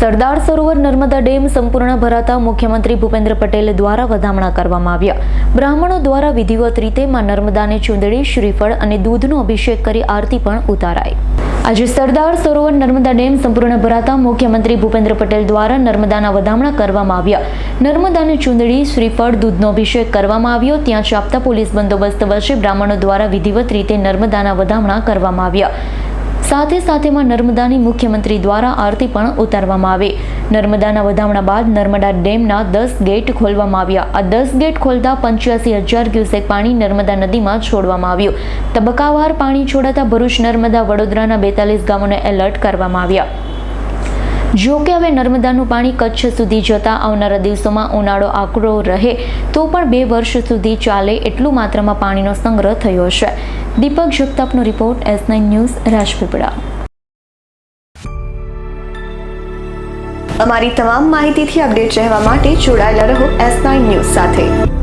Sardar Sarovar Narmada dam સંપૂર્ણ ભરાતા મુખ્યમંત્રી ભૂપેન્દ્ર પટેલ દ્વારા વધામણા કરવામાં આવ્યા. બ્રાહ્મણો દ્વારા વિધિવત રીતે માં નર્મદાને ચૂંદડી, શ્રીફળ અને દૂધનો અભિષેક કરી આરતી પણ ઉતારાઈ. આજે સરદાર સરોવર નર્મદા ડેમ સંપૂર્ણ ભરાતા મુખ્યમંત્રી ભૂપેન્દ્ર પટેલ દ્વારા નર્મદાના વધામણા કરવામાં આવ્યા. નર્મદાને ચૂંદડી, શ્રીફળ, દૂધનો અભિષેક કરવામાં આવ્યો. ત્યાં ચાપતા પોલીસ બંદોબસ્ત વચ્ચે બ્રાહ્મણો દ્વારા વિધિવત રીતે નર્મદાના વધામણા કરવામાં આવ્યા. સાથે સાથેમાં નર્મદાની મુખ્યમંત્રી દ્વારા આરતી પણ ઉતારવામાં આવી. નર્મદાના વધામણા બાદ નર્મદા ડેમના 10 ગેટ ખોલવામાં આવ્યા. આ 10 ગેટ ખોલતા 85,000 ક્યુસેક પાણી નર્મદા નદીમાં છોડવામાં આવ્યું. તબક્કાવાર પાણી છોડાતા ભરૂચ, નર્મદા, વડોદરાના 42 ગામોને એલર્ટ કરવામાં આવ્યા. જો કે હવે નર્મદાનું પાણી કચ્છ સુધી જતા આવનારા દિવસોમાં ઉનાળો આકરો રહે તો પણ 2 વર્ષ સુધી ચાલે એટલું માત્રામાં પાણીનો સંગ્રહ થયો છે. દીપક જગતાપનો રિપોર્ટ, S9 ન્યૂઝ, રાજપીપળા. અમારી તમામ માહિતીથી અપડેટ રહેવા માટે જોડાયેલા રહો S9 ન્યૂઝ સાથે.